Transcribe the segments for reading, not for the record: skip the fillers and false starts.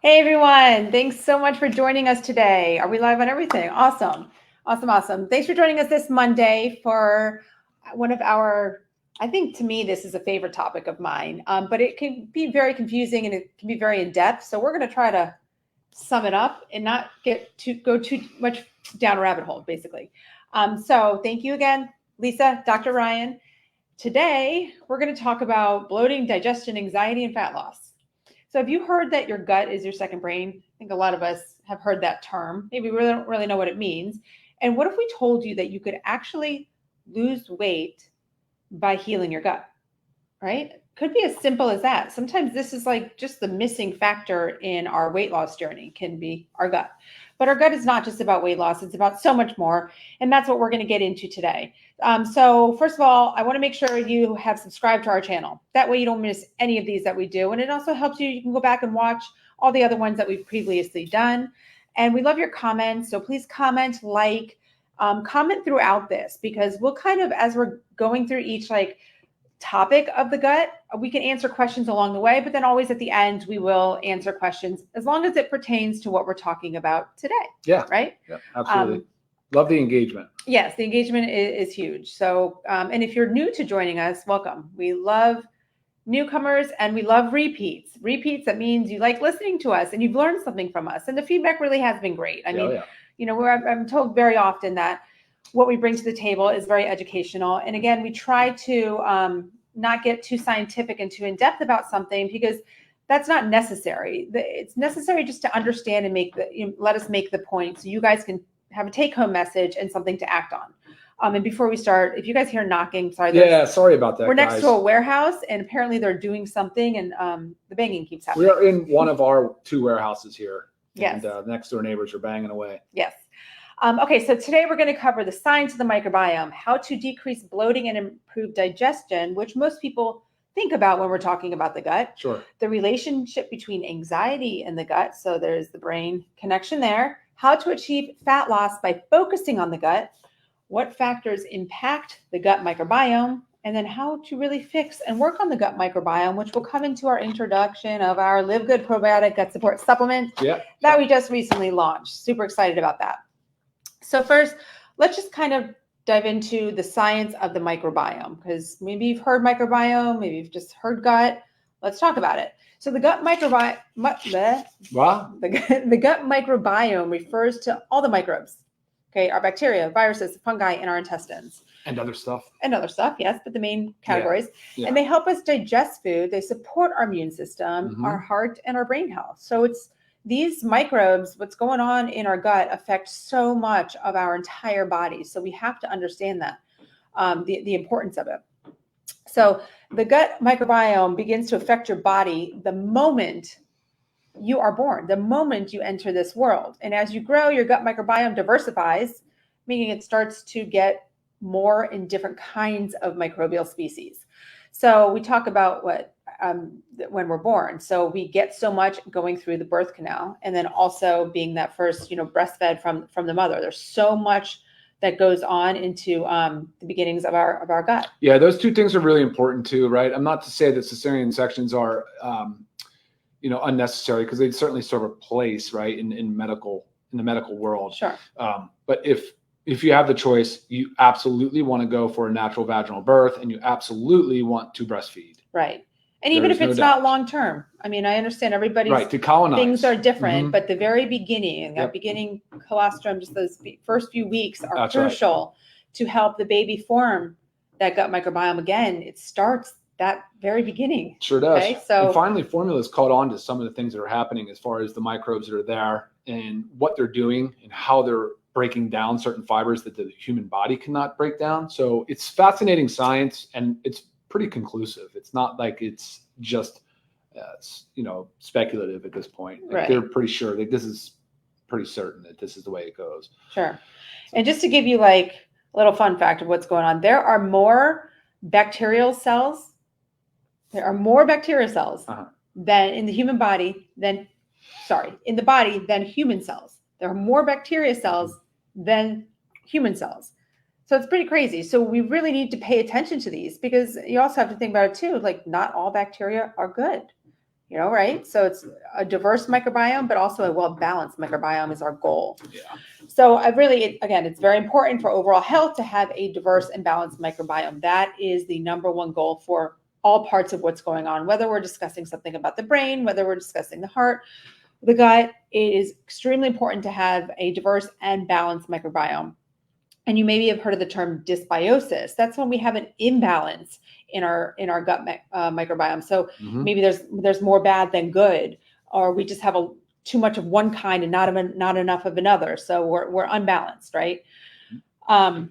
Hey everyone, thanks so much for joining us today. Are we live on everything? Awesome. Thanks for joining us this Monday for one of our, I think to me, this is a favorite topic of mine, but it can be very confusing and it can be very in-depth. So we're going to try to sum it up and not go too much down a rabbit hole, basically. So thank you again, Lisa, Dr. Ryan. Today, we're going to talk about bloating, digestion, anxiety, and fat loss. So have you heard that your gut is your second brain? I think a lot of us have heard that term. Maybe we don't really know what it means. And what if we told you that you could actually lose weight by healing your gut, right? Could be as simple as that. Sometimes this is like just the missing factor in our weight loss journey can be our gut. But our gut is not just about weight loss. It's about so much more. And that's what we're going to get into today. So first of all, I want to make sure you have subscribed to our channel. That way you don't miss any of these that we do. And it also helps you. You can go back and watch all the other ones that we've previously done. And we love your comments. So please comment, comment throughout this, because we'll kind of, as we're going through each topic of the gut, we can answer questions along the way, but then always at the end, we will answer questions as long as it pertains to what we're talking about today. Yeah. Right? Yeah, absolutely. Love the engagement. Yes, the engagement is huge. So, and if you're new to joining us, welcome. We love newcomers and we love repeats. Repeats, that means you like listening to us and you've learned something from us. And the feedback really has been great. I mean, I'm told very often that what we bring to the table is very educational. And again, we try to not get too scientific and too in-depth about something because that's not necessary. It's necessary just to understand and let us make the point so you guys can have a take-home message and something to act on. And before we start, if you guys hear knocking, sorry. Yeah, sorry about that. We're next to a warehouse and apparently they're doing something and the banging keeps happening. We are in one of our two warehouses here. Yes. And next door neighbors are banging away. Yes. Okay, so today we're going to cover the science of the microbiome, how to decrease bloating and improve digestion, which most people think about when we're talking about the gut. Sure. The relationship between anxiety and the gut, so there's the brain connection there. How to achieve fat loss by focusing on the gut, what factors impact the gut microbiome, and then how to really fix and work on the gut microbiome, which will come into our introduction of our LiveGood probiotic gut support supplement that we just recently launched. Super excited about that. So first, let's just kind of dive into the science of the microbiome, because maybe you've heard microbiome, maybe you've just heard gut. Let's talk about it. So the gut microbiome, the gut microbiome refers to all the microbes, okay, our bacteria, viruses, fungi in our intestines. And other stuff. Yes, but the main categories. Yeah. And they help us digest food. They support our immune system, our heart, and our brain health. So it's these microbes, what's going on in our gut affects so much of our entire body. So we have to understand that, the importance of it. So the gut microbiome begins to affect your body the moment you are born, the moment you enter this world. And as you grow, your gut microbiome diversifies, meaning it starts to get more in different kinds of microbial species. So we talk about when we're born. So we get so much going through the birth canal, and then also being that first, breastfed from the mother. There's so much that goes on into the beginnings of our gut. Yeah, those two things are really important too, right? I'm not to say that cesarean sections are, unnecessary, because they certainly serve a place, right, in the medical world. Sure. But if you have the choice, you absolutely want to go for a natural vaginal birth, and you absolutely want to breastfeed. Right. And even if it's not long term, I mean, I understand everybody's to colonize. Things are different, but the very beginning, that beginning colostrum, just those first few weeks are crucial to help the baby form that gut microbiome. Again, it starts that very beginning. Sure does. Okay? So and finally, formulas caught on to some of the things that are happening as far as the microbes that are there and what they're doing and how they're breaking down certain fibers that the human body cannot break down. So it's fascinating science, and it's pretty conclusive. It's not like it's just speculative at this point. They're pretty sure that this is pretty certain that this is the way it goes. Sure. And just to give you a little fun fact of what's going on, there are more bacterial cells. There are more bacterial cells than in the human body than human cells. There are more bacteria cells than human cells. So it's pretty crazy. So we really need to pay attention to these, because you also have to think about it too. Not all bacteria are good. right? So it's a diverse microbiome, but also a well-balanced microbiome is our goal. Yeah. So again, it's very important for overall health to have a diverse and balanced microbiome. That is the number one goal for all parts of what's going on, whether we're discussing something about the brain, whether we're discussing the heart, the gut. It is extremely important to have a diverse and balanced microbiome. And you maybe have heard of the term dysbiosis. That's when we have an imbalance in our gut microbiome. So maybe there's more bad than good, or we just have too much of one kind and not enough of another. So we're unbalanced, right? I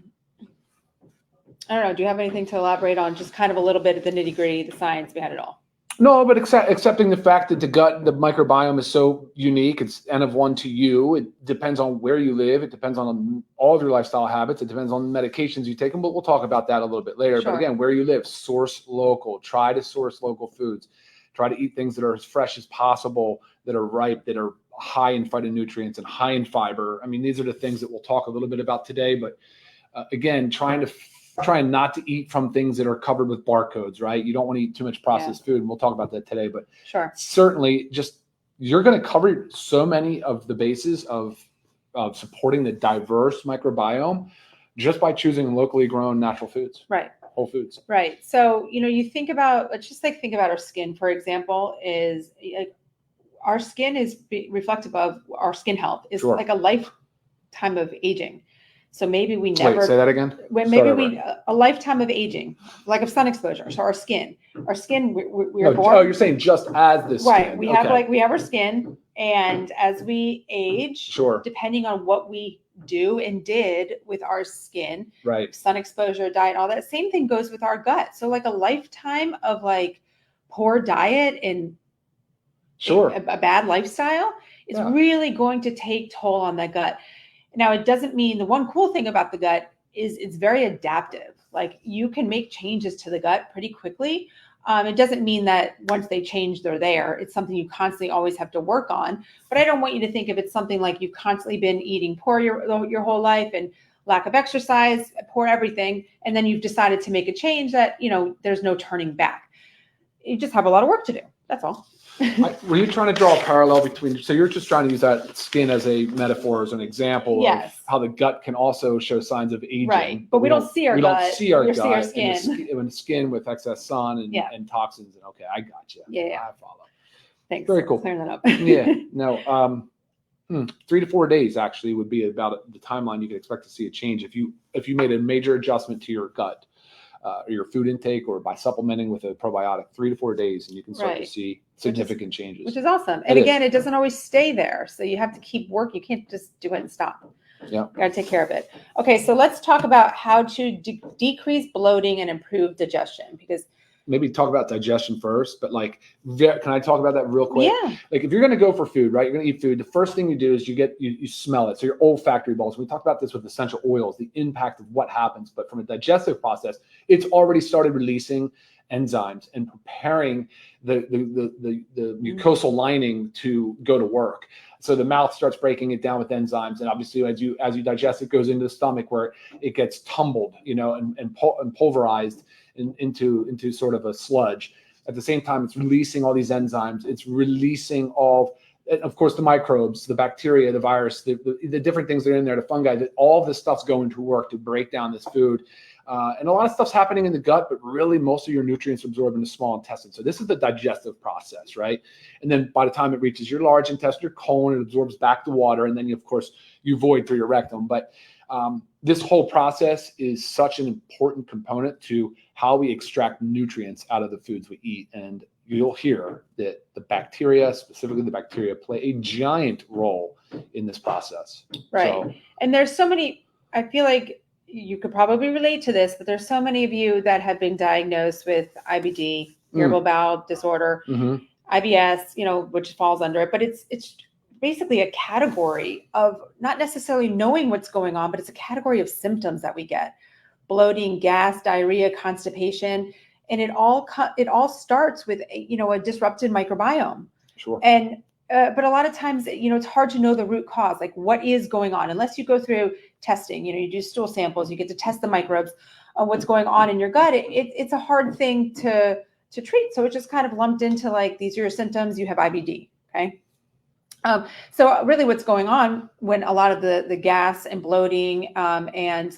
don't know. Do you have anything to elaborate on? Just kind of a little bit of the nitty gritty, the science behind it all. No, but accepting the fact that the microbiome is so unique, it's N of 1 to you. It depends on where you live. It depends on all of your lifestyle habits. It depends on the medications you take, but we'll talk about that a little bit later. Sure. But again, where you live, source local. Try to source local foods. Try to eat things that are as fresh as possible, that are ripe, that are high in phytonutrients and high in fiber. I mean, these are the things that we'll talk a little bit about today. But again, trying not to eat from things that are covered with barcodes, right? You don't want to eat too much processed food, and we'll talk about that today. But sure, certainly, you're going to cover so many of the bases of supporting the diverse microbiome just by choosing locally grown natural foods, right? Whole foods, right? So you think about, let's just think about our skin, for example. Is our skin is reflective of our skin health. Is like a lifetime of aging. So maybe we never. Wait, say that again. Maybe a lifetime of aging, like of sun exposure. So our skin, we are born. Oh, you're saying just as the skin. Right. We have our skin, and as we age, depending on what we do and did with our skin, right, sun exposure, diet, all that. Same thing goes with our gut. So like a lifetime of like poor diet and a bad lifestyle is really going to take toll on the gut. Now, it doesn't mean, the one cool thing about the gut is it's very adaptive. Like you can make changes to the gut pretty quickly. It doesn't mean that once they change, they're there. It's something you constantly always have to work on. But I don't want you to think of it something like you've constantly been eating poor your whole life and lack of exercise, poor everything. And then you've decided to make a change that, there's no turning back. You just have a lot of work to do. That's all. Were you trying to draw a parallel between, so you're just trying to use that skin as a metaphor, as an example of how the gut can also show signs of aging. Right, but we don't see our gut. We don't see our gut. See our skin. In the skin with excess sun and toxins. And okay, I got you. Yeah. I follow. Thanks. Very cool. Clearing that up. Yeah. No. 3 to 4 days actually would be about the timeline you could expect to see a change if you made a major adjustment to your gut. Or your food intake, or by supplementing with a probiotic, 3 to 4 days, and you can start to see significant changes. Which is awesome. And again, it doesn't always stay there. So you have to keep working. You can't just do it and stop. Yeah. You got to take care of it. Okay. So let's talk about how to decrease bloating and improve digestion, because maybe talk about digestion first, but can I talk about that real quick? Yeah. Like if you're going to go for food, right? You're going to eat food. The first thing you do is you smell it. So your olfactory bulbs. We talked about this with essential oils, the impact of what happens, but from a digestive process, it's already started releasing enzymes and preparing the mucosal lining to go to work. So the mouth starts breaking it down with enzymes, and obviously as you digest, it goes into the stomach where it gets tumbled, and pulverized into sort of a sludge. At the same time, it's releasing all these enzymes. It's releasing of course, the microbes, the bacteria, the virus, the different things that are in there, the fungi. That all of this stuff's going to work to break down this food. And a lot of stuff's happening in the gut, but really most of your nutrients are absorbed in the small intestine. So this is the digestive process, right? And then by the time it reaches your large intestine, your colon, it absorbs back the water, and then you void through your rectum. But this whole process is such an important component to how we extract nutrients out of the foods we eat. And you'll hear that the bacteria, specifically the bacteria, play a giant role in this process. Right. So, and there's so many, I feel like you could probably relate to this, but there's so many of you that have been diagnosed with IBD, irritable bowel disorder, IBS, which falls under it, but it's basically a category of not necessarily knowing what's going on, but it's a category of symptoms that we get: bloating, gas, diarrhea, constipation, and it all starts with a disrupted microbiome. Sure. And but a lot of times, it's hard to know the root cause, like what is going on, unless you go through testing. You do stool samples, you get to test the microbes on what's going on in your gut. It's a hard thing to to treat. So it's just kind of lumped into like, these are your symptoms, you have IBD, okay? So really what's going on when a lot of the gas and bloating and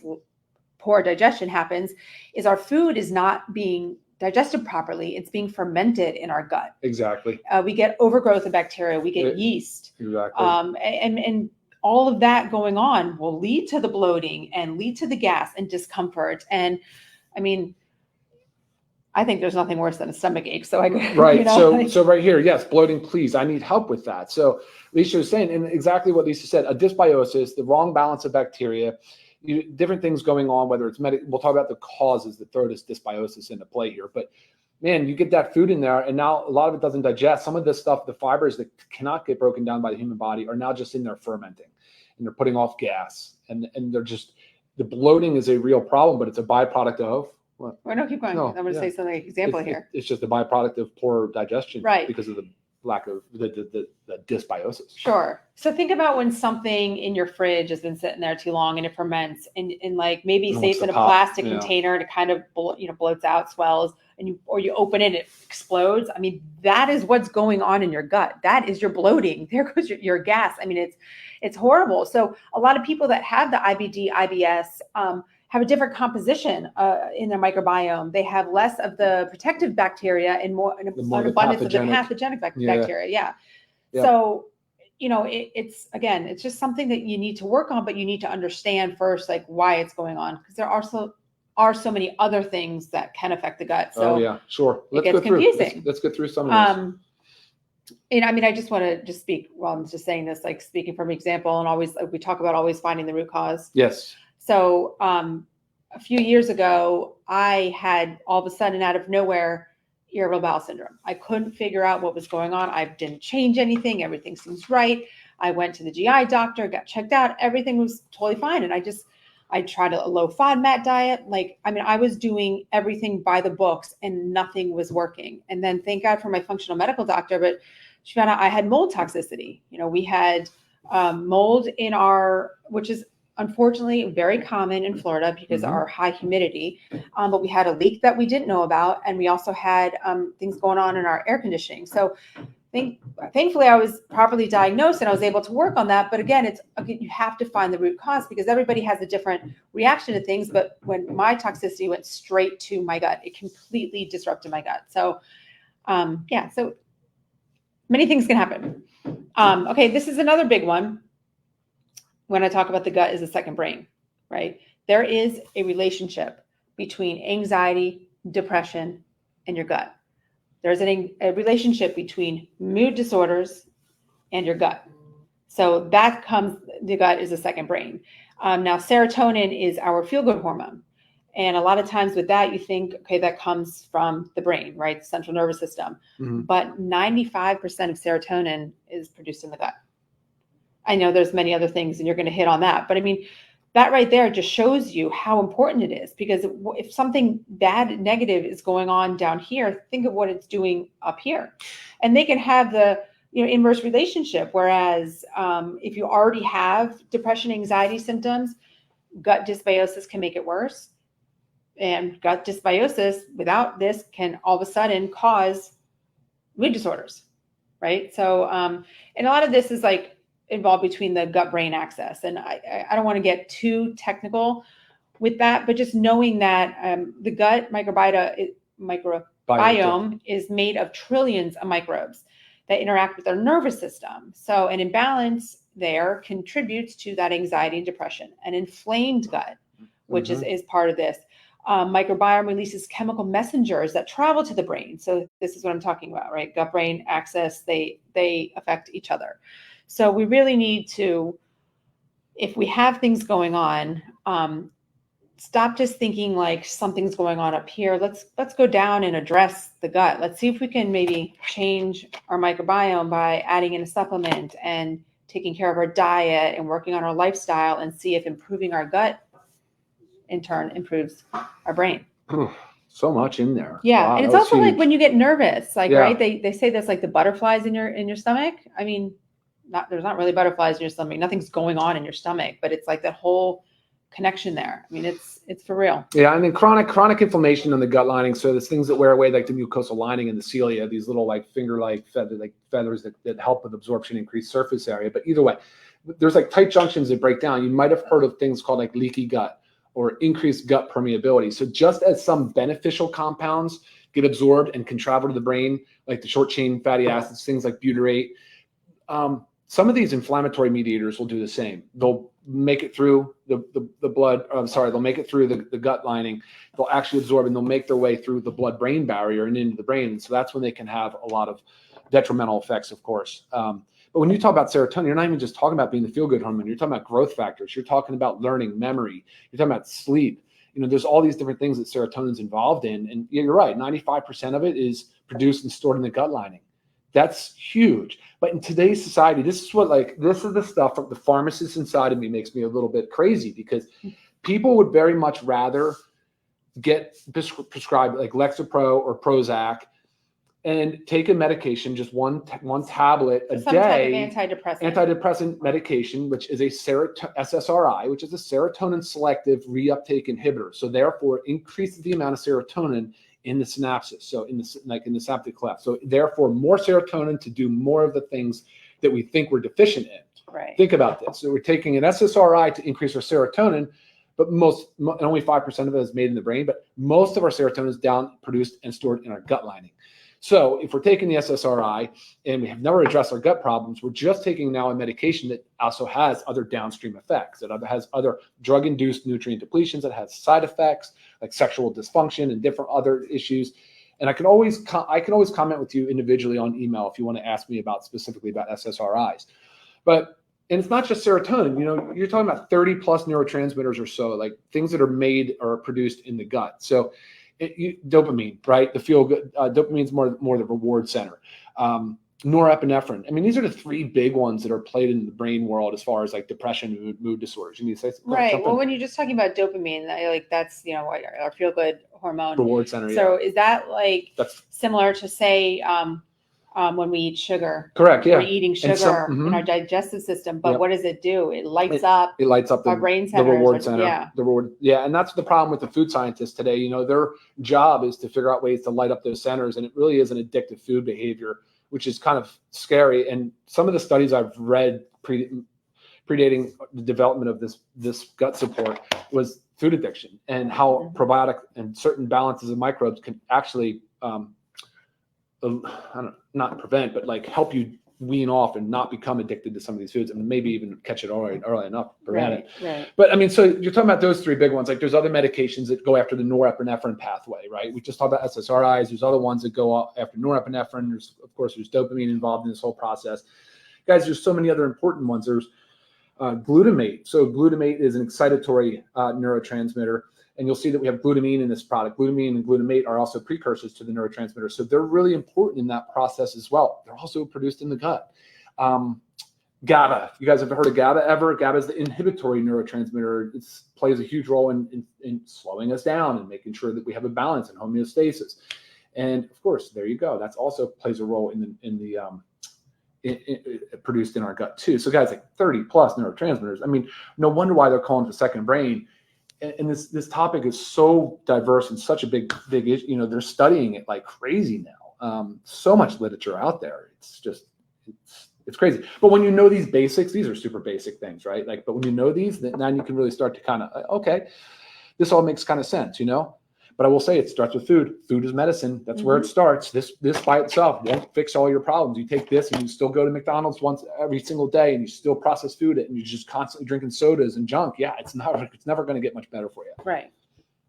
poor digestion happens is our food is not being digested properly. It's being fermented in our gut. Exactly. We get overgrowth of bacteria. We get yeast. Exactly. And all of that going on will lead to the bloating and lead to the gas and discomfort. And I mean, I think there's nothing worse than a stomach ache. So I right. You know, so right here, yes, bloating, please. I need help with that. So Lisa was saying, and exactly what Lisa said, a dysbiosis, the wrong balance of bacteria, different things going on, whether it's we'll talk about the causes that throw this dysbiosis into play here. But man, you get that food in there, and now a lot of it doesn't digest. Some of this stuff, the fibers that cannot get broken down by the human body, are now just in there fermenting, and they're putting off gas, and they're just, the bloating is a real problem, but it's a byproduct of what? Well, no, keep going. I'm going to say something example here. It's just a byproduct of poor digestion, right? Because of the lack of the dysbiosis. Sure. So think about when something in your fridge has been sitting there too long and it ferments, and like maybe say it's in a plastic container and it kind of bloats out, swells, and you open it, it explodes. I mean, that is what's going on in your gut. That is your bloating. There goes your gas. I mean, it's horrible. So a lot of people that have the IBD, IBS, have a different composition in their microbiome. They have less of the protective bacteria and more an abundance of the pathogenic bacteria. Yeah. So, it's just something that you need to work on, but you need to understand first, like why it's going on, because there also are so many other things that can affect the gut. So sure. It gets confusing. Let's get through some of those. I just want to just speak, well, I'm just saying this, like speaking from example, and always, like, we talk about always finding the root cause. Yes. So a few years ago, I had all of a sudden, out of nowhere, irritable bowel syndrome. I couldn't figure out what was going on. I didn't change anything. Everything seems right. I went to the GI doctor, got checked out. Everything was totally fine. And I tried a low FODMAP diet. I was doing everything by the books and nothing was working. And then thank God for my functional medical doctor, but she found out I had mold toxicity. We had mold in which is unfortunately very common in Florida because of our high humidity. But we had a leak that we didn't know about. And we also had things going on in our air conditioning. So thankfully I was properly diagnosed and I was able to work on that. But again, you have to find the root cause because everybody has a different reaction to things. But when my toxicity went straight to my gut, it completely disrupted my gut. So so many things can happen. Okay, this is another big one. When I talk about the gut is the second brain, right? There is a relationship between anxiety, depression, and your gut. There's a relationship between mood disorders and your gut. So the gut is the second brain. Now, serotonin is our feel-good hormone. And a lot of times with that, you think, okay, that comes from the brain, right? The central nervous system. Mm-hmm. But 95% of serotonin is produced in the gut. I know there's many other things and you're going to hit on that, but I mean, that right there just shows you how important it is, because if something bad, negative is going on down here, think of what it's doing up here. And they can have the inverse relationship. Whereas if you already have depression, anxiety symptoms, gut dysbiosis can make it worse. And gut dysbiosis without this can all of a sudden cause mood disorders, right? So, and a lot of this is like involved between the gut-brain axis. And I don't want to get too technical with that, but just knowing that the gut microbiome is made of trillions of microbes that interact with our nervous system. So an imbalance there contributes to that anxiety and depression. An inflamed gut, which is part of this. Microbiome releases chemical messengers that travel to the brain. So this is what I'm talking about, right? Gut-brain axis, they affect each other. So we really need to, if we have things going on, stop just thinking like something's going on up here. Let's go down and address the gut. Let's see if we can maybe change our microbiome by adding in a supplement and taking care of our diet and working on our lifestyle, and see if improving our gut in turn improves our brain. So much in there. Yeah. Wow, and it's also huge. Like when you get nervous, right? They say this, like the butterflies in your stomach. I mean, there's not really butterflies in your stomach. Nothing's going on in your stomach, but it's like that whole connection there. I mean, it's for real. Yeah, and then chronic inflammation on the gut lining. So there's things that wear away, like the mucosal lining and the cilia, these little like finger-like feathers that help with absorption, increase surface area. But either way, there's like tight junctions that break down. You might have heard of things called like leaky gut or increased gut permeability. So just as some beneficial compounds get absorbed and can travel to the brain, like the short chain fatty acids, things like butyrate, some of these inflammatory mediators will do the same. They'll make it through the blood. They'll make it through the gut lining. They'll actually absorb and they'll make their way through the blood-brain barrier and into the brain. And so that's when they can have a lot of detrimental effects, of course. But when you talk about serotonin, you're not even just talking about being the feel-good hormone. You're talking about growth factors. You're talking about learning, memory. You're talking about sleep. You know, there's all these different things that serotonin's involved in. And you're right, 95% of it is produced and stored in the gut lining. That's huge. But in today's society, this is the stuff from the pharmacist inside of me makes me a little bit crazy, because people would very much rather get prescribed like Lexapro or Prozac and take a medication, just one tablet a Some day, type of antidepressant medication, which is a SSRI, which is a serotonin selective reuptake inhibitor. So therefore increases the amount of serotonin in the synapses, so in the synaptic cleft. So therefore more serotonin to do more of the things that we think we're deficient in. Right. Think about this. So we're taking an SSRI to increase our serotonin, but only 5% of it is made in the brain, but most of our serotonin is produced and stored in our gut lining. So if we're taking the SSRI and we have never addressed our gut problems, we're just taking now a medication that also has other downstream effects, that has other drug-induced nutrient depletions, that has side effects like sexual dysfunction and different other issues. And I can always comment with you individually on email if you want to ask me specifically about SSRIs. And it's not just serotonin. You know, you're talking about 30 plus neurotransmitters or so, like things that are made or produced in the gut. So dopamine, right? The feel good. Dopamine's more the reward center. Norepinephrine. I mean, these are the three big ones that are played in the brain world as far as like depression, mood disorders. You need to say right. Well, when you're just talking about dopamine, that's our feel good hormone. Reward center. So is that that's similar to say when we eat sugar? Correct. Yeah. We're eating sugar in our digestive system, but what does it do? It lights up. It lights up our brain centers, the reward center. Yeah. The reward. Yeah, and that's the problem with the food scientists today. You know, their job is to figure out ways to light up those centers, and it really is an addictive food behavior, which is kind of scary. And some of the studies I've read predating the development of this gut support was food addiction, and how probiotic and certain balances of microbes can actually not prevent, but like help you wean off and not become addicted to some of these foods, and maybe even catch it early enough to prevent it. Right. But I mean, so you're talking about those three big ones. Like there's other medications that go after the norepinephrine pathway, right? We just talked about SSRIs. There's other ones that go after norepinephrine. There's dopamine involved in this whole process. Guys, there's so many other important ones. There's glutamate. So glutamate is an excitatory neurotransmitter. And you'll see that we have glutamine in this product. Glutamine and glutamate are also precursors to the neurotransmitter. So they're really important in that process as well. They're also produced in the gut. GABA. You guys have heard of GABA ever? GABA is the inhibitory neurotransmitter. It plays a huge role in slowing us down and making sure that we have a balance and homeostasis. And of course, there you go. That's also plays a role produced in our gut too. So guys, like 30 plus neurotransmitters. I mean, no wonder why they're calling it the second brain. And this topic is so diverse and such a big issue. You know, they're studying it like crazy now. So much literature out there. It's crazy. But when you know these basics, these are super basic things, right? Like, but when you know these, then you can really start to kind of, okay, this all makes kind of sense, you know? But I will say it starts with food. Food is medicine. That's where it starts. This by itself won't fix all your problems. You take this and you still go to McDonald's once every single day and you still process food and you're just constantly drinking sodas and junk. Yeah, it's never going to get much better for you. Right.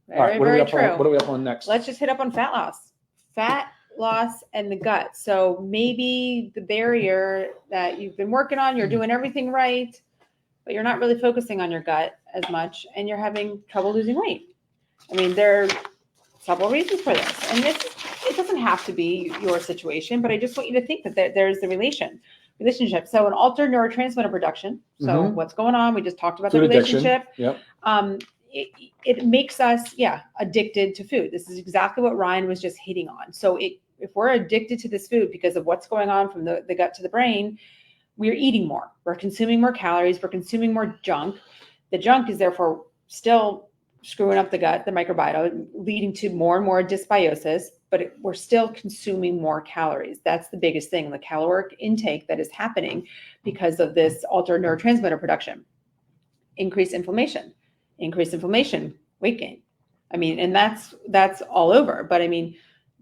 Very true. What are we up on next? Let's just hit up on fat loss. Fat loss and the gut. So maybe the barrier that you've been working on, you're doing everything right, but you're not really focusing on your gut as much and you're having trouble losing weight. I mean, there are several reasons for this. And it doesn't have to be your situation, but I just want you to think that there's the relationship. So an altered neurotransmitter production. So what's going on? We just talked about food the relationship. Yep. It makes us, addicted to food. This is exactly what Ryan was just hitting on. So if we're addicted to this food because of what's going on from the gut to the brain, we're eating more. We're consuming more calories. We're consuming more junk. The junk is therefore still screwing up the gut, the microbiota, leading to more and more dysbiosis, but we're still consuming more calories. That's the biggest thing, the caloric intake that is happening because of this altered neurotransmitter production. Increased inflammation, weight gain. I mean, and that's all over, but I mean,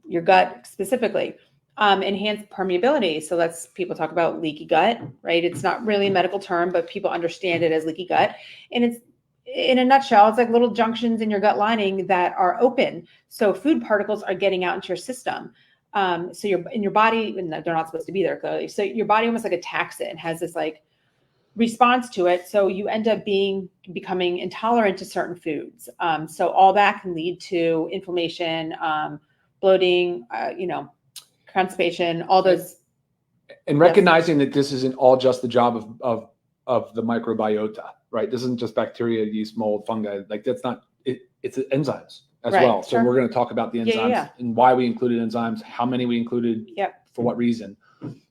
your gut specifically. Enhanced permeability. So people talk about leaky gut, right? It's not really a medical term, but people understand it as leaky gut. And it's, in a nutshell, it's like little junctions in your gut lining that are open. So food particles are getting out into your system. So you're in your body, and they're not supposed to be there clearly. So your body almost like attacks it and has this like response to it. So you end up becoming intolerant to certain foods. So all that can lead to inflammation, bloating, constipation, all those. And recognizing that this isn't all just the job of the microbiota, right? This isn't just bacteria, yeast, mold, fungi. Like that's not it. It's enzymes as well. So we're going to talk about the enzymes and why we included enzymes, how many we included, for what reason.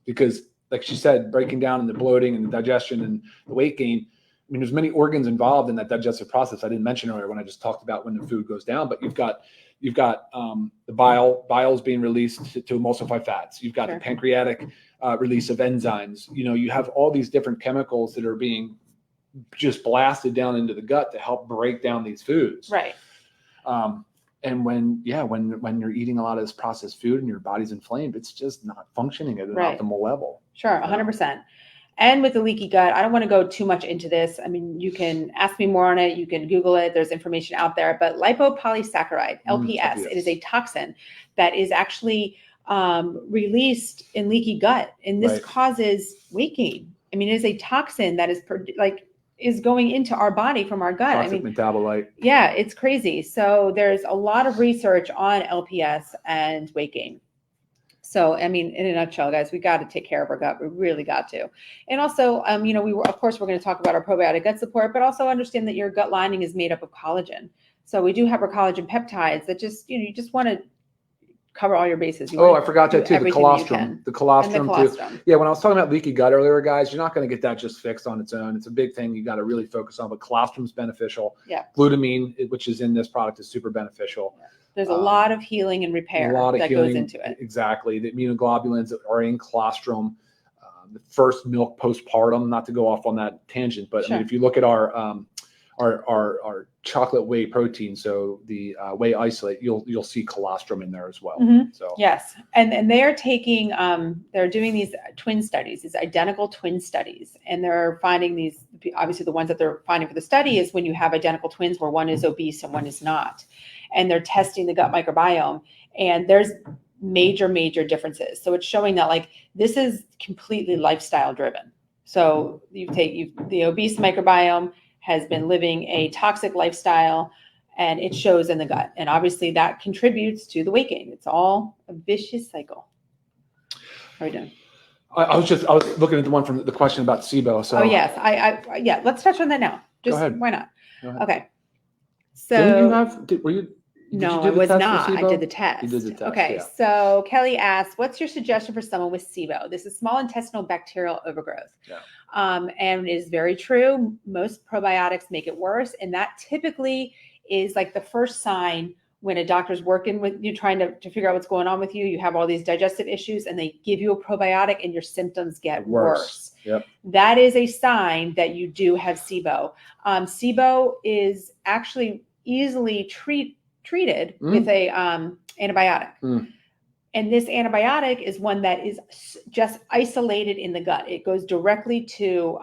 Because like she said, breaking down in the bloating and the digestion and the weight gain. I mean, there's many organs involved in that digestive process. I didn't mention earlier when I just talked about when the food goes down, but you've got the biles being released to emulsify fats. You've got the pancreatic release of enzymes. You have all these different chemicals that are being just blasted down into the gut to help break down these foods. Right. And when you're eating a lot of this processed food and your body's inflamed, it's just not functioning at an optimal level. Sure, 100%. And with the leaky gut, I don't want to go too much into this. I mean, you can ask me more on it. You can Google it. There's information out there. But lipopolysaccharide, LPS, it is a toxin that is actually released in leaky gut. And this causes weight gain. I mean, it is a toxin that is going into our body from our gut. Toxic metabolite. Yeah, it's crazy. So there's a lot of research on LPS and weight gain. So, I mean, in a nutshell, guys, we got to take care of our gut. We really got to. And also, of course, we're going to talk about our probiotic gut support, but also understand that your gut lining is made up of collagen. So we do have our collagen peptides that just, you just want to cover all your bases. I forgot that too. The colostrum. The colostrum too. Yeah, when I was talking about leaky gut earlier, guys, you're not going to get that just fixed on its own. It's a big thing you got to really focus on. But colostrum's beneficial. Yeah. Glutamine, which is in this product, is super beneficial. Yeah. There's a lot of healing and repair that goes into it. Exactly. The immunoglobulins that are in colostrum, the first milk postpartum, not to go off on that tangent, but I mean, if you look at our chocolate whey protein, so the whey isolate, you'll see colostrum in there as well. Mm-hmm. So yes, and they are taking they're doing these twin studies, these identical twin studies, and they're finding these. Obviously, the ones that they're finding for the study is when you have identical twins where one is obese and one is not, and they're testing the gut microbiome, and there's major differences. So it's showing that this is completely lifestyle driven. So the obese microbiome has been living a toxic lifestyle, and it shows in the gut. And obviously that contributes to the weight gain. It's all a vicious cycle. How are we doing? I was looking at the one from the question about SIBO. So yes, yeah. Let's touch on that now. Go ahead. Why not? Go ahead. Okay. So No, I was not. I did the test. You did the test. Okay. Yeah. So Kelly asks, what's your suggestion for someone with SIBO? This is small intestinal bacterial overgrowth. Yeah. And it is very true. Most probiotics make it worse. And that typically is like the first sign when a doctor's working with you, trying to figure out what's going on with you. You have all these digestive issues and they give you a probiotic and your symptoms get worse. Yep. That is a sign that you do have SIBO. SIBO is actually easily treated with a antibiotic. And this antibiotic is one that is just isolated in the gut. It goes directly to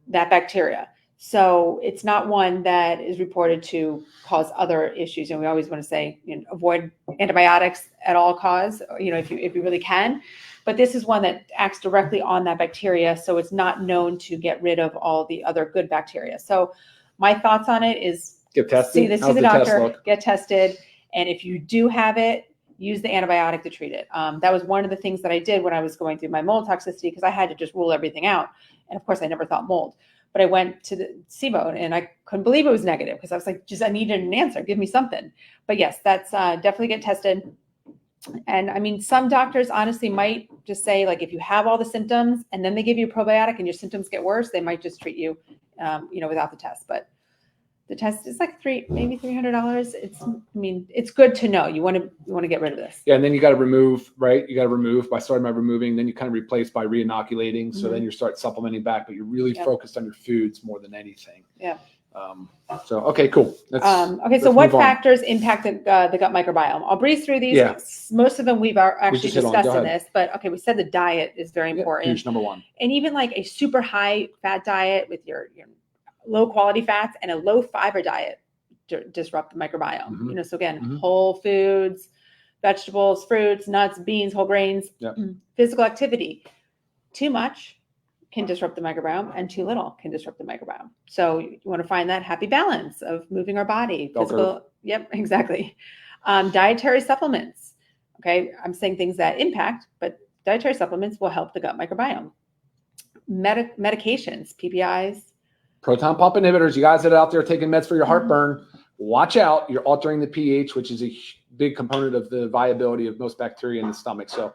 that bacteria. So it's not one that is reported to cause other issues. And we always want to say, avoid antibiotics at all costs, if you really can. But this is one that acts directly on that bacteria. So it's not known to get rid of all the other good bacteria. So my thoughts on it is get tested. See the doctor, get tested. And if you do have it, use the antibiotic to treat it. That was one of the things that I did when I was going through my mold toxicity, because I had to just rule everything out. And of course, I never thought mold. But I went to the SIBO and I couldn't believe it was negative because I was like, I needed an answer. Give me something. But yes, that's definitely get tested. And I mean, some doctors honestly might just say, if you have all the symptoms and then they give you a probiotic and your symptoms get worse, they might just treat you, without the test. But The test is like maybe $300. It's good to know. You want to get rid of this. Yeah, and then you got to remove, right? You got to remove by starting by removing, then you kind of replace by re-inoculating. So then you start supplementing back, but you're really focused on your foods more than anything. Yeah. So okay, cool. So what factors impact the gut microbiome? I'll breeze through these. Yeah. Most of them we've actually discussed in this, but okay, we said the diet is very important. Huge, number one. And even like a super high fat diet with your low quality fats and a low fiber diet disrupt the microbiome. So again, whole foods, vegetables, fruits, nuts, beans, whole grains, physical activity. Too much can disrupt the microbiome, and too little can disrupt the microbiome. So you want to find that happy balance of moving our body. Yep, exactly. Dietary supplements. Okay, I'm saying things that impact, but dietary supplements will help the gut microbiome. Medications, PPIs. Proton pump inhibitors. You guys that are out there taking meds for your heartburn, watch out. You're altering the pH, which is a big component of the viability of most bacteria in the stomach. So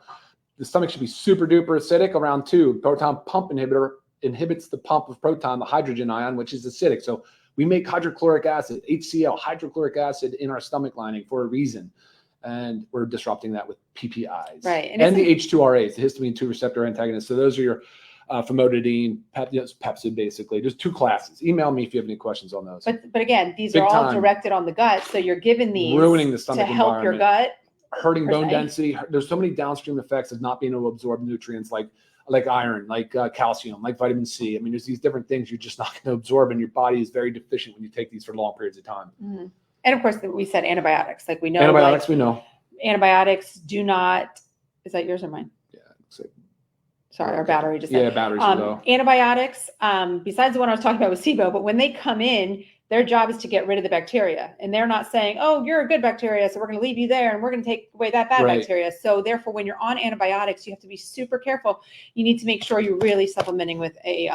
the stomach should be super duper acidic around 2. Proton pump inhibitor inhibits the pump of proton, the hydrogen ion, which is acidic. So we make hydrochloric acid, HCl, hydrochloric acid in our stomach lining for a reason. And we're disrupting that with PPIs. Right. And the H2RAs, the histamine 2 receptor antagonists. So those are your famotidine, Pepsid, basically. There's 2 classes. Email me if you have any questions on those. But again, these are all directed on the gut. So you're given these ruining the stomach to help your gut. Hurting bone density. There's so many downstream effects of not being able to absorb nutrients like iron, like calcium, like vitamin C. I mean, there's these different things you're just not going to absorb, and your body is very deficient when you take these for long periods of time. And of course, we said antibiotics. Like we know antibiotics. We know antibiotics do not. Is that yours or mine? Yeah. Sorry, our battery just said. Yeah, batteries are low. Antibiotics, besides the one I was talking about with SIBO, but when they come in, their job is to get rid of the bacteria. And they're not saying, oh, you're a good bacteria, so we're going to leave you there and we're going to take away that bad bacteria. So therefore, when you're on antibiotics, you have to be super careful. You need to make sure you're really supplementing with a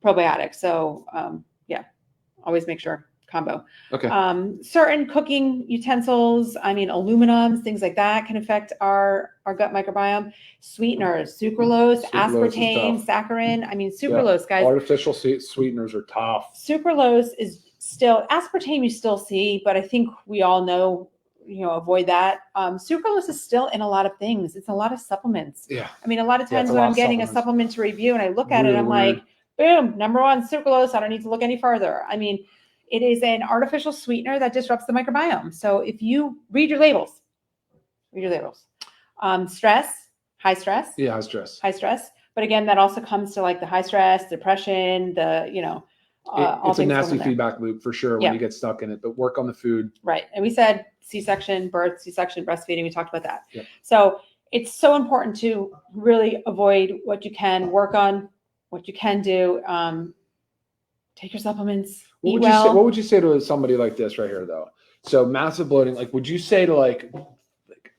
probiotic. So always make sure. Combo. Okay. Certain cooking utensils, aluminums, things like that can affect our gut microbiome. Sweeteners, sucralose, aspartame, saccharin. Sucralose, guys. Artificial sweeteners are tough. Sucralose is still, aspartame you still see, but I think we all know, avoid that. Sucralose is still in a lot of things. It's a lot of supplements. Yeah. A lot of times when I'm getting a supplementary review and I look at it, I'm like, boom, number 1, sucralose. I don't need to look any further. It is an artificial sweetener that disrupts the microbiome. So if you read your labels. Stress, high stress. Yeah, high stress. High stress. But again, that also comes to like the high stress, depression, it's a nasty feedback loop for sure when you get stuck in it, but work on the food. Right. And we said C-section, birth, C-section, breastfeeding. We talked about that. Yep. So it's so important to really avoid what you can, work on what you can do. Take your supplements. What would you say to somebody like this right here, though? So massive bloating. Like, would you say to like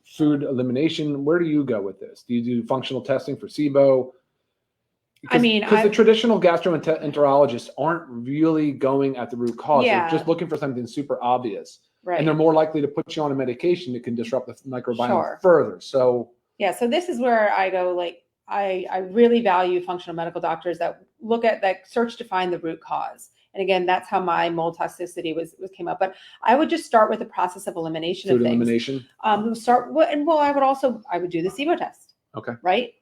food elimination? Where do you go with this? Do you do functional testing for SIBO? Because the traditional gastroenterologists aren't really going at the root cause. They're just looking for something super obvious, and they're more likely to put you on a medication that can disrupt the microbiome further. So so this is where I go. Like, I really value functional medical doctors that look at that, search to find the root cause. And again, that's how my mold toxicity came up. But I would just start with the process of elimination of things. Elimination. I would do the SIBO test. Okay. Right.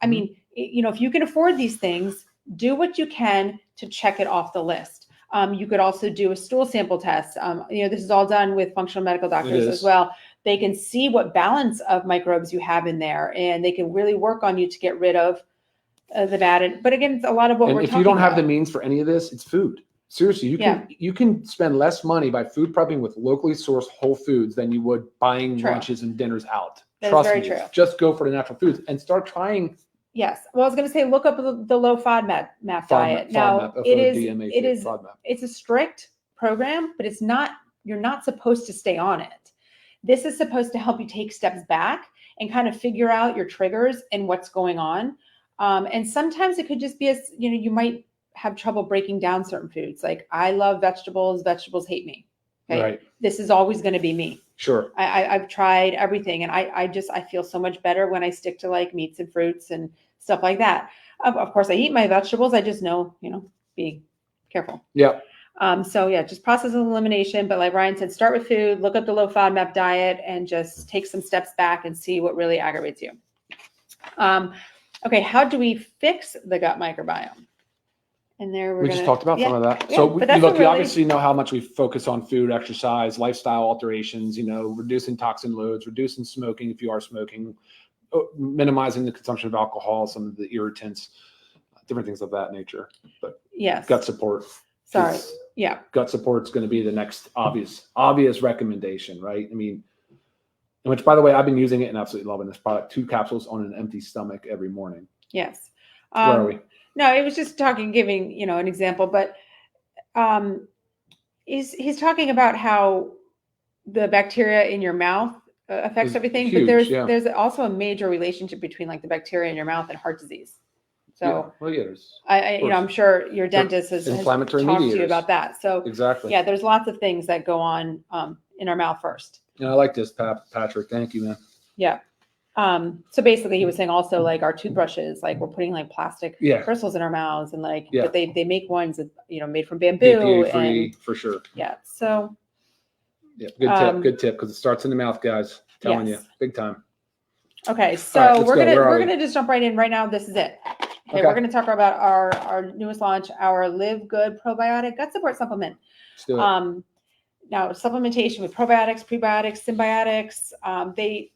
If you can afford these things, do what you can to check it off the list. You could also do a stool sample test. This is all done with functional medical doctors as well. They can see what balance of microbes you have in there, and they can really work on you to get rid of the bad. But again, it's a lot of what we're talking about. If you don't have the means for any of this, it's food. Seriously, you can spend less money by food prepping with locally sourced whole foods than you would buying lunches and dinners out. Trust me. True. Just go for the natural foods and start trying. Yes. Well, I was going to say, look up the low FODMAP diet. Now, it's a strict program, but you're not supposed to stay on it. This is supposed to help you take steps back and kind of figure out your triggers and what's going on. And sometimes it could just be you might have trouble breaking down certain foods. Like, I love vegetables. Vegetables hate me. Okay. Right. This is always going to be me. Sure. I've tried everything, and I feel so much better when I stick to like meats and fruits and stuff like that. Of course, I eat my vegetables. I just know, be careful. Yeah. So yeah, just process of elimination. But like Ryan said, start with food, look up the low FODMAP diet, and just take some steps back and see what really aggravates you. Okay, how do we fix the gut microbiome? And there we just talked about some of that. Yeah, So but that's look, a you really- obviously know how much we focus on food, exercise, lifestyle alterations, reducing toxin loads, reducing smoking if you are smoking, minimizing the consumption of alcohol, some of the irritants, different things of that nature. But yes, gut support. Sorry. Yeah. Gut support's going to be the next obvious recommendation, right? I mean, which, by the way, I've been using it and absolutely loving this product. 2 capsules on an empty stomach every morning. Yes. Where are we? No, it was just giving, an example, but he's talking about how the bacteria in your mouth affects It's everything, huge, but there's also a major relationship between like the bacteria in your mouth and heart disease. So I'm sure your dentist has talked to you about that. So exactly. Yeah, there's lots of things that go on in our mouth first. I like this, Patrick. Thank you, man. Yeah. So basically he was saying also like our toothbrushes, like we're putting like plastic crystals in our mouths and but they make ones that, made from bamboo free for sure. Yeah. So yeah, good tip. Cause it starts in the mouth, guys. Telling you big time. Okay. So right, we're going to just jump right in right now. This is it. Okay. We're going to talk about our newest launch, our LiveGood probiotic gut support supplement. Let's do it. Now supplementation with probiotics, prebiotics, symbiotics, they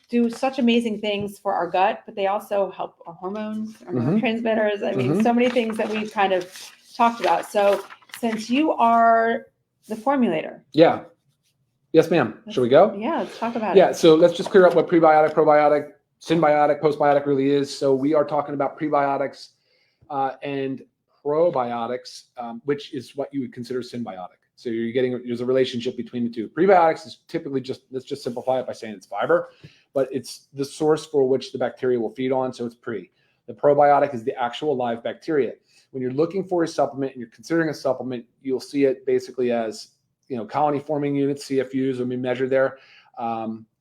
do such amazing things for our gut, but they also help our hormones, our neurotransmitters. I mean, so many things that we've kind of talked about. So since you are the formulator. Yeah. Yes, ma'am. Should we go? Yeah, let's talk about it. Yeah. So let's just clear up what prebiotic, probiotic, symbiotic, postbiotic really is. So we are talking about prebiotics and probiotics, which is what you would consider symbiotic. So there's a relationship between the two. Prebiotics is typically let's just simplify it by saying it's fiber, but it's the source for which the bacteria will feed on. So it's pre. The probiotic is the actual live bacteria. When you're looking for a supplement and you're considering a supplement, you'll see it basically as, colony forming units, CFUs, when we measure there,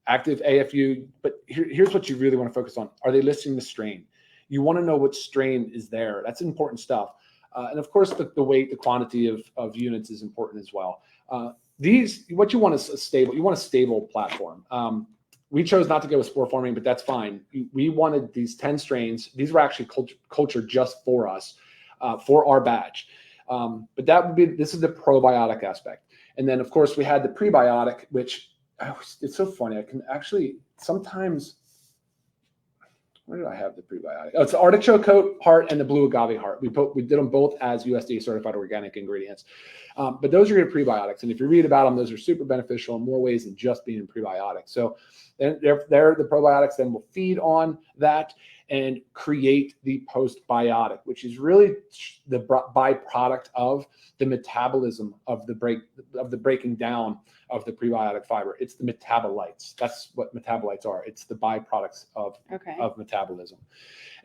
active AFU. But here's what you really want to focus on. Are they listing the strain? You want to know what strain is there. That's important stuff. And of course, the weight, the quantity of units is important as well. What you want is a stable platform. We chose not to go with spore forming, but that's fine. We wanted these 10 strains. These were actually cultured just for us, for our batch. But this is the probiotic aspect. And then of course we had the prebiotic, which it's so funny. I can actually sometimes, where did I have the prebiotic? Oh, it's the artichoke coat heart and the blue agave heart. We did them both as USDA certified organic ingredients. But those are your prebiotics. And if you read about them, those are super beneficial in more ways than just being prebiotics. So they're the probiotics then will feed on that and create the postbiotic, which is really the byproduct of the metabolism of the breaking down of the prebiotic fiber. It's the metabolites. That's what metabolites are. It's the byproducts of metabolism.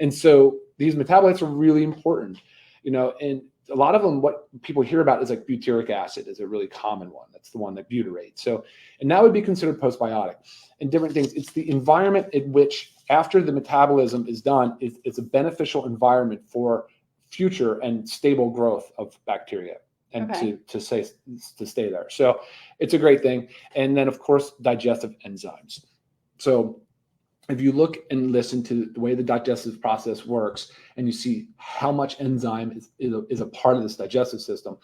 And so these metabolites are really important, and a lot of them, what people hear about is like butyric acid is a really common one. That's the one that butyrate. So, and that would be considered postbiotic and different things. It's the environment in which after the metabolism is done, it's a beneficial environment for future and stable growth of bacteria and to stay there. So it's a great thing. And then of course, digestive enzymes. So if you look and listen to the way the digestive process works and you see how much enzyme is a part of this digestive system,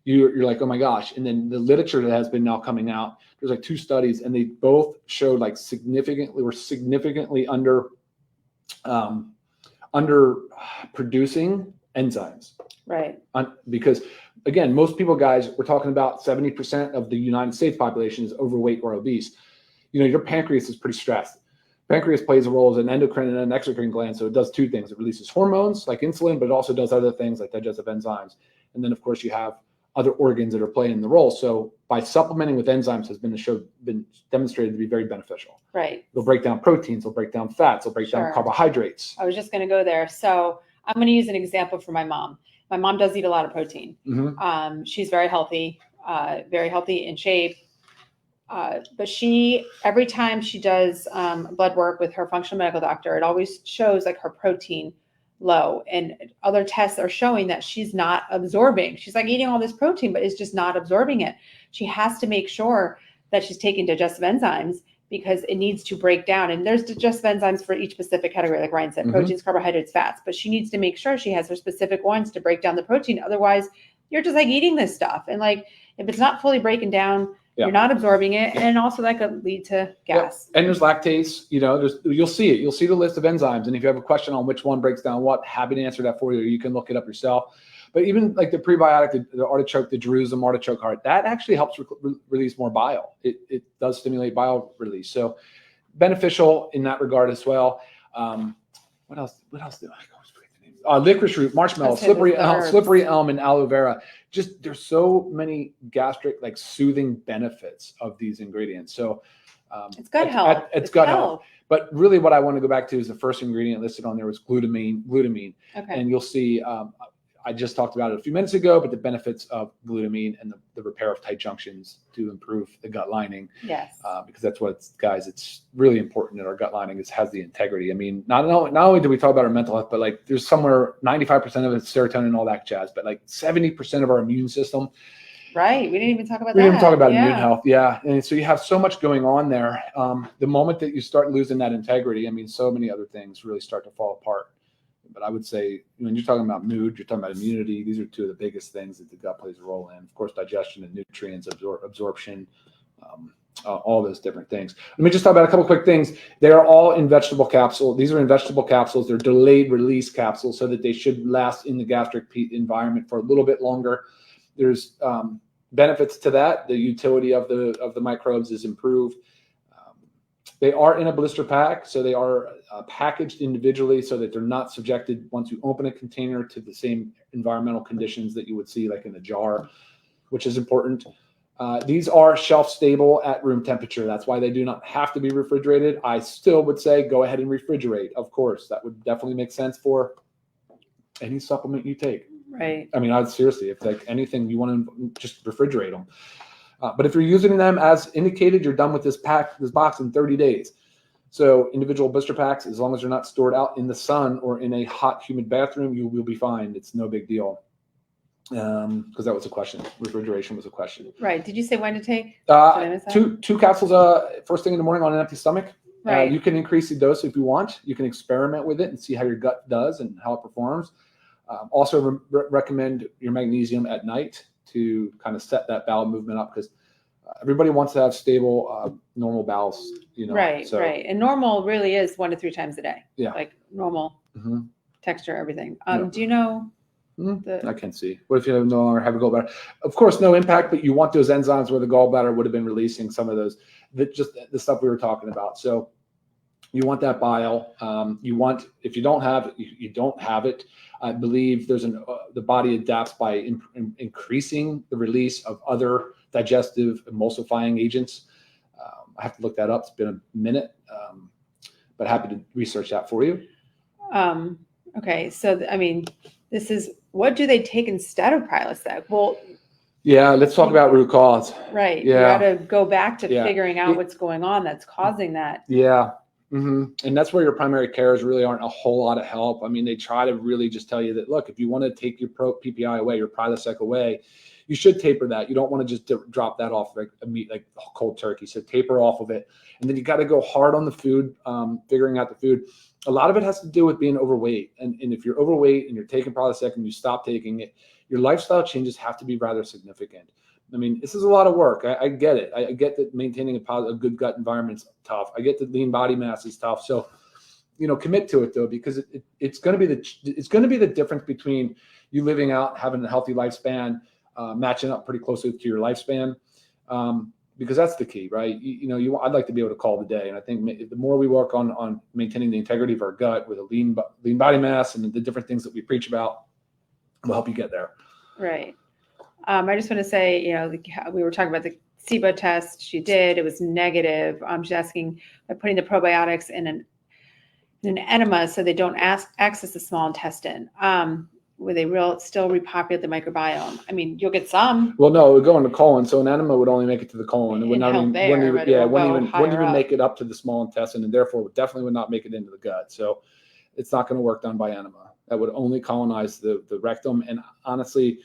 you're like, oh my gosh. And then the literature that has been now coming out, there's like 2 studies and they both showed like significantly under producing enzymes. Right. Because again, most people, guys, we're talking about 70% of the United States population is overweight or obese. Your pancreas is pretty stressed. Pancreas plays a role as an endocrine and an exocrine gland. So it does 2 things. It releases hormones like insulin, but it also does other things like digestive enzymes. And then of course you have other organs that are playing the role. So by supplementing with enzymes has been demonstrated to be very beneficial. Right. They'll break down proteins, they'll break down fats, they'll break down carbohydrates. I was just going to go there. So I'm going to use an example for my mom. My mom does eat a lot of protein. She's very healthy in shape. But every time she does blood work with her functional medical doctor, it always shows like her protein low, and other tests are showing that she's not absorbing. She's like eating all this protein, but is just not absorbing it. She has to make sure that she's taking digestive enzymes because it needs to break down. And there's digestive enzymes for each specific category, like Ryan said, proteins, carbohydrates, fats, but she needs to make sure she has her specific ones to break down the protein. Otherwise, you're just like eating this stuff. And like, if it's not fully breaking down, you're not absorbing it. And also that could lead to gas. And there's lactase, you'll see it. You'll see the list of enzymes. And if you have a question on which one breaks down what, happy to answer that for you. You can look it up yourself. But even like the prebiotic, the artichoke, the Jerusalem artichoke heart, that actually helps release more bile. It does stimulate bile release. So beneficial in that regard as well. What else do I licorice root, marshmallow, slippery elm, and aloe vera. Just there's so many gastric like soothing benefits of these ingredients. So it's gut health. It's gut health. But really, what I want to go back to is the first ingredient listed on there was glutamine. Okay. And you'll see. I just talked about it a few minutes ago, but the benefits of glutamine and the repair of tight junctions to improve the gut lining. Yes. Because that's what it's really important that our gut lining has the integrity. I mean, not only do we talk about our mental health, but like there's somewhere 95% of it's serotonin and all that jazz, but like 70% of our immune system. Right. We didn't even talk about that. We didn't talk about immune health. Yeah. And so you have so much going on there. The moment that you start losing that integrity, I mean, so many other things really start to fall apart. But I would say when you're talking about mood, you're talking about immunity. These are two of the biggest things that the gut plays a role in. Of course, digestion and nutrients, absorption, all those different things. Let me just talk about a couple quick things. They are all in vegetable capsule. These are in vegetable capsules. They're delayed release capsules so that they should last in the gastric environment for a little bit longer. There's benefits to that. The utility of the microbes is improved. They are in a blister pack, so they are packaged individually so that they're not subjected, once you open a container, to the same environmental conditions that you would see like in a jar, which is important. These are shelf stable at room temperature. That's why they do not have to be refrigerated. I still would say go ahead and refrigerate. Of course, that would definitely make sense for any supplement you take. Right. I mean, I'd seriously, if like anything you want to just refrigerate them. But if you're using them as indicated, you're done with this box in 30 days. So individual blister packs, as long as they're not stored out in the sun or in a hot, humid bathroom, you will be fine. It's no big deal. Because that was a question. Refrigeration was a question. Right. Did you say when to take? Two capsules first thing in the morning on an empty stomach. Right. You can increase the dose if you want. You can experiment with it and see how your gut does and how it performs. Also recommend your magnesium at night to kind of set that bowel movement up, because everybody wants to have stable, normal bowels, Right, so, right. And normal really is 1 to 3 times a day. Yeah. Like normal texture, everything. Yeah. Do you know? I can't see. What if you no longer have a gallbladder? Of course, no impact, but you want those enzymes where the gallbladder would have been releasing some of those, just the stuff we were talking about. So you want that bile. You want, if you don't have it, you don't have it. I believe there's the body adapts by increasing the release of other digestive emulsifying agents. I have to look that up. It's been a minute, but happy to research that for you. Okay. So, I mean, this is, what do they take instead of Prilosec? Well, yeah, let's talk about root cause. Right. Yeah. You got to go back to figuring out what's going on that's causing that. Yeah. And that's where your primary carers really aren't a whole lot of help. I mean, they try to really just tell you that, look, if you want to take your PPI away, your Prilosec away, you should taper that. You don't want to just drop that off like a meat, like cold turkey. So taper off of it. And then you got to go hard on the food, figuring out the food. A lot of it has to do with being overweight. And if you're overweight and you're taking Prilosec and you stop taking it, your lifestyle changes have to be rather significant. I mean, this is a lot of work. I get it. I get that maintaining a good gut environment is tough. I get that lean body mass is tough. So, commit to it though, because it's going to be the difference between you living out, having a healthy lifespan, matching up pretty closely to your lifespan, because that's the key, right? I'd like to be able to call the day, and I think the more we work on maintaining the integrity of our gut with a lean body mass and the different things that we preach about, will help you get there. Right. I just want to say, we were talking about the SIBO test. She did. It was negative. She's asking by putting the probiotics in an enema so they don't access the small intestine. Will they still repopulate the microbiome? I mean, you'll get some. Well, no, it would go in the colon. So an enema would only make it to the colon. It would not wouldn't even make it up to the small intestine, and therefore definitely would not make it into the gut. So it's not going to work done by enema. that would only colonize the rectum. And honestly,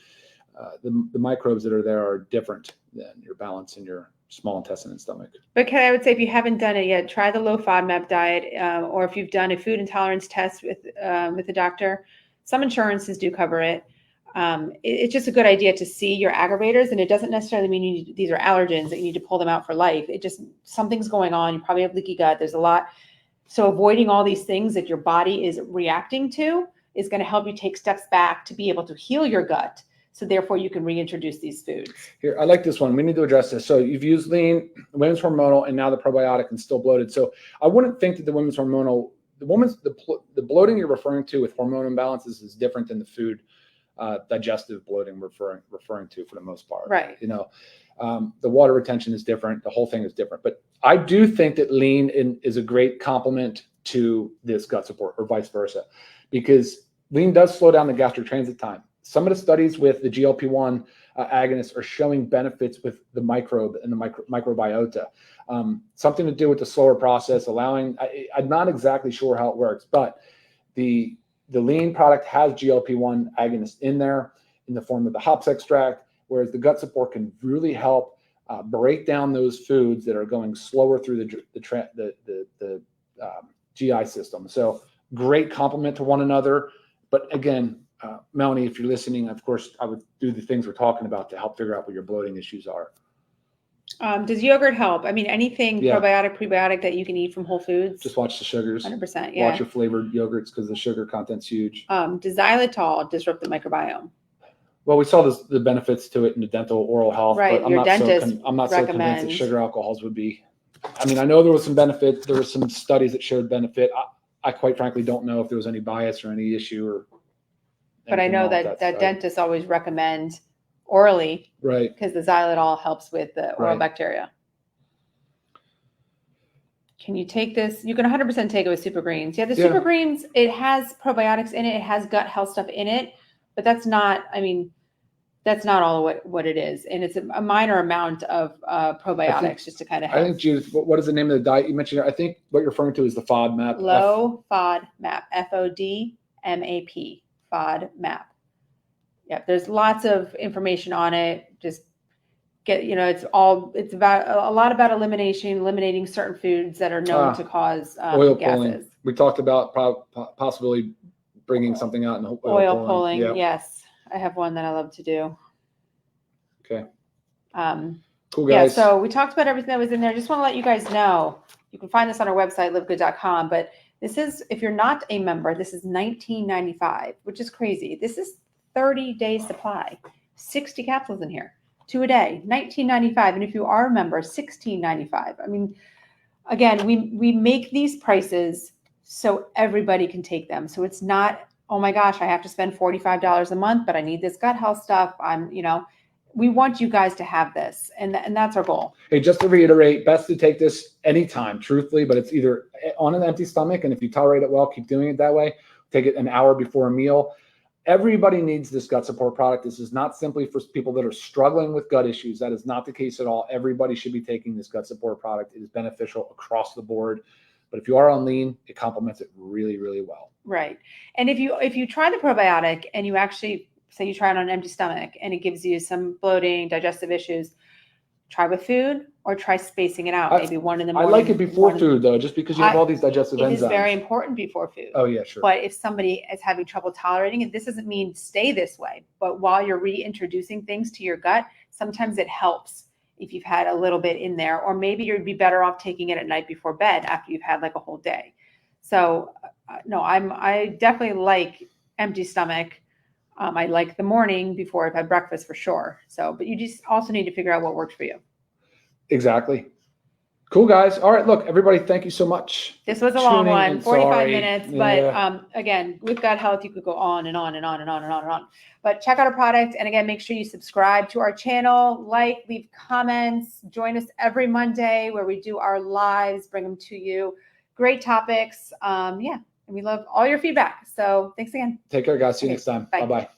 the microbes that are there are different than your balance in your small intestine and stomach. But I would say if you haven't done it yet, try the low FODMAP diet, or if you've done a food intolerance test with the doctor, some insurances do cover it. It's just a good idea to see your aggravators, and it doesn't necessarily mean these are allergens that you need to pull them out for life. It just, something's going on. You probably have leaky gut. There's a lot. So avoiding all these things that your body is reacting to is going to help you take steps back to be able to heal your gut. So therefore you can reintroduce these foods. Here, I like this one. We need to address this. So you've used lean, women's hormonal, and now the probiotic and still bloated. So I wouldn't think that the women's hormonal, the bloating you're referring to with hormone imbalances is different than the food digestive bloating referring to for the most part. Right. You know, the water retention is different. The whole thing is different. But I do think that lean is a great complement to this gut support, or vice versa, because lean does slow down the gastric transit time. Some of the studies with the GLP-1 agonists are showing benefits with the microbe and the microbiota. Something to do with the slower process, allowing, I'm not exactly sure how it works, but the lean product has GLP-1 agonists in there in the form of the hops extract, whereas the gut support can really help break down those foods that are going slower through the GI system. So great complement to one another. But again, Melanie, if you're listening, of course, I would do the things we're talking about to help figure out what your bloating issues are. Does yogurt help? I mean, anything probiotic, prebiotic that you can eat from Whole Foods? Just watch the sugars. 100%, yeah. Watch your flavored yogurts because the sugar content's huge. Does xylitol disrupt the microbiome? Well, we saw the benefits to it in the dental oral health. Right, but your dentist I'm not so convinced that sugar alcohols would be. I mean, I know there was some benefit. There were some studies that showed benefit. I quite frankly don't know if there was any bias or any issue or. But I know that dentists always recommend orally, right? Because the xylitol helps with the oral bacteria. Can you take this? You can 100% take it with Super Greens. Yeah, the Super Greens, it has probiotics in it. It has gut health stuff in it, but that's not, I mean, that's not all what it is. And it's a minor amount of probiotics just to kind of help. I think, Judith, what is the name of the diet you mentioned? I think what you're referring to is the FODMAP. Low FODMAP, FODMAP. FODMAP. Yeah, there's lots of information on it. Just get, it's about a lot about eliminating certain foods that are known to cause oil gases. Pulling. We talked about possibly bringing something out in oil pulling. Yeah. Yes, I have one that I love to do. Okay. Cool, guys. Yeah, so we talked about everything that was in there. Just want to let you guys know, you can find this on our website, livegood.com, but this is, if you're not a member, this is $19.95, which is crazy. This is 30-day supply, 60 capsules in here, 2 a day, $19.95. And if you are a member, $16.95. I mean, again, we make these prices so everybody can take them. So it's not, oh my gosh, I have to spend $45 a month, but I need this gut health stuff. We want you guys to have this, and that's our goal. Hey, just to reiterate, best to take this anytime, truthfully, but it's either on an empty stomach, and if you tolerate it well, keep doing it that way. Take it an hour before a meal. Everybody needs this gut support product. This is not simply for people that are struggling with gut issues. That is not the case at all. Everybody should be taking this gut support product. It is beneficial across the board. But if you are on lean, it complements it really, really well. Right. And if you try the probiotic and you actually say you try it on an empty stomach and it gives you some bloating, digestive issues, try with food or try spacing it out, maybe one in the morning. I like it before food, though, just because you have all these digestive enzymes. It is very important before food. Oh, yeah, sure. But if somebody is having trouble tolerating it, this doesn't mean stay this way. But while you're reintroducing things to your gut, sometimes it helps if you've had a little bit in there, or maybe you'd be better off taking it at night before bed after you've had like a whole day. So no, I definitely like empty stomach. I like the morning before I've had breakfast for sure. So, but you just also need to figure out what works for you. Exactly. Cool, guys. All right. Look, everybody, thank you so much. This was a long one, 45 minutes. But again, with gut health, you could go on and on and on and on and on and on. But check out our product. And again, make sure you subscribe to our channel, leave comments, join us every Monday where we do our lives, bring them to you. Great topics. And we love all your feedback. So thanks again. Take care, guys. See you next time. Bye-bye.